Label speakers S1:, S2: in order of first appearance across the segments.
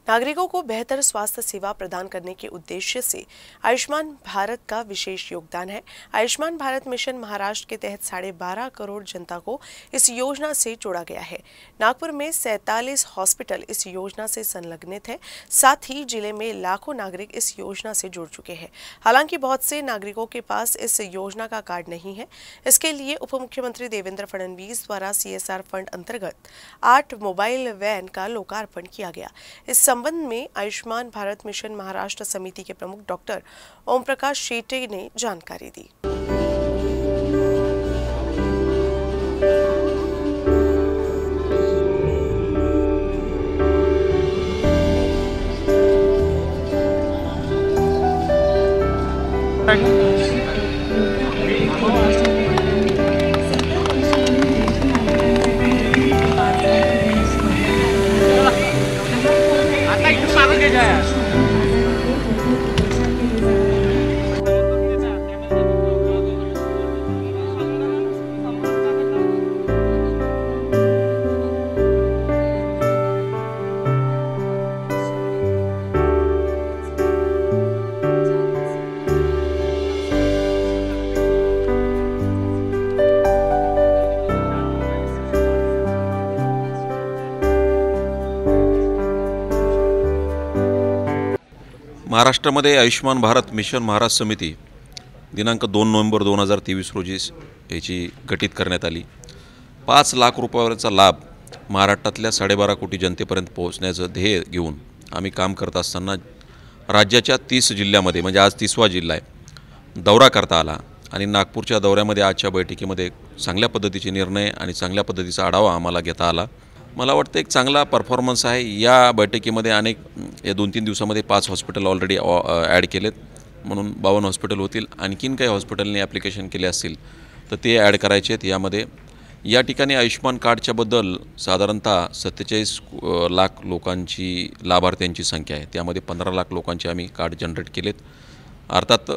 S1: नागरिकों को बेहतर स्वास्थ्य सेवा प्रदान करने के उद्देश्य से आयुष्मान भारत का विशेष योगदान है। आयुष्मान भारत मिशन महाराष्ट्र के तहत 12.5 करोड़ जनता को इस योजना से जोड़ा गया है। नागपुर में 47 हॉस्पिटल इस योजना से संलग्नित है। साथ ही जिले में लाखों नागरिक इस योजना से जुड़ चुके हैं। हालांकि बहुत से नागरिकों के पास इस योजना का कार्ड नहीं है। इसके लिए उप मुख्यमंत्री देवेंद्र फडणवीस द्वारा CSR फंड अंतर्गत 8 मोबाइल वैन का लोकार्पण किया गया। इस संबंध में आयुष्मान भारत मिशन महाराष्ट्र समिति के प्रमुख डॉक्टर ओम प्रकाश शेटे ने जानकारी दी।
S2: महाराष्ट्रामध्ये आयुष्मान भारत मिशन महाराष्ट्र समिती दिनांक 2 नोव्हेंबर 2023 रोजी याची गठीत करण्यात आली। 5 लाख रुपयाचा लाभ महाराष्ट्रातल्या 12.5 कोटी जनतेपर्यंत पोहोचण्याचं ध्येय घेऊन आम्ही काम करत असताना राज्याच्या 30 जिल्ह्यामध्ये म्हणजे आज 30वा जिल्हा आहे दौरा करता आला आणि नागपूरच्या दौऱ्यामध्ये आजच्या बैठकीमध्ये चांगल्या पद्धतीचे निर्णय आणि चांगल्या पद्धतीचा आढावा आम्हाला घेता आला। मला वाटतं एक चांगला परफॉर्मन्स आहे। या बैठकीमध्ये अनेक या 2-3 दिवसामध्ये 5 हॉस्पिटल ऑलरेडी ॲड केलेत, म्हणून 52 हॉस्पिटल होतील। आणखीन काही हॉस्पिटलने ॲप्लिकेशन केले असतील तर ते ॲड करायचे आहेत। यामध्ये या ठिकाणी आयुष्मान कार्डच्या बद्दल साधारणतः 47 लाख लोकांची लाभार्थ्यांची संख्या आहे। त्यामध्ये 15 लाख लोकांचे आम्ही कार्ड जनरेट केलेत। अर्थात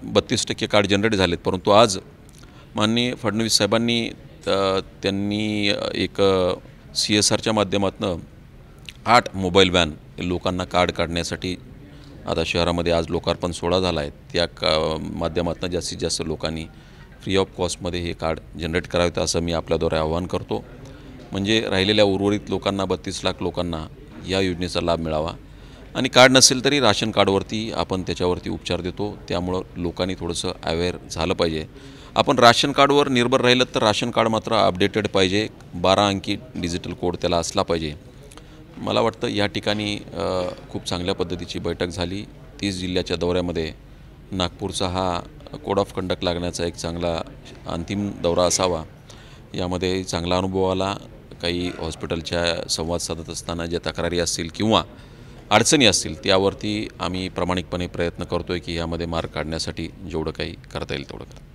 S2: 32% कार्ड जनरेट झालेत, परंतु आज माननीय फडणवीस साहेबांनी त्यांनी एक CSRच्या माध्यमातून 8 मोबाईल व्हॅन लोकांना कार्ड काढण्यासाठी आता शहरामध्ये आज लोकार्पण सोहळा झाला आहे। त्या माध्यमातून जास्तीत जास्त लोकांनी फ्री ऑफ कॉस्टमध्ये हे कार्ड जनरेट करावेत असं मी आपल्याद्वारे आवाहन करतो। म्हणजे राहिलेल्या उर्वरित लोकांना 32 लाख लोकांना या योजनेचा लाभ मिळावा। आणि कार्ड नसेल तरी राशन कार्डवरती आपण त्याच्यावरती उपचार देतो, त्यामुळं लोकांनी थोडंसं अवेअर झालं पाहिजे। आपण राशन कार्डवर निर्भर राहिलं तर राशन कार्ड मात्र अपडेटेड पाहिजे, 12 अंकी डिजिटल कोड त्याला असला पाहिजे। मला वाटतं या ठिकाणी खूप चांगल्या पद्धतीची बैठक झाली। 30 जिल्ह्याच्या दौऱ्यामध्ये नागपूरचा हा कोड ऑफ कंडक्ट लागण्याचा एक चांगला अंतिम दौरा असावा, यामध्ये चांगला अनुभव आला। काही हॉस्पिटलच्या संवाद साधत असताना ज्या तक्रारी असतील किंवा अडचणी असतील त्यावरती आम्ही प्रामाणिकपणे प्रयत्न करतोय की यामध्ये मार्ग काढण्यासाठी जेवढं काही करता येईल तेवढं करा।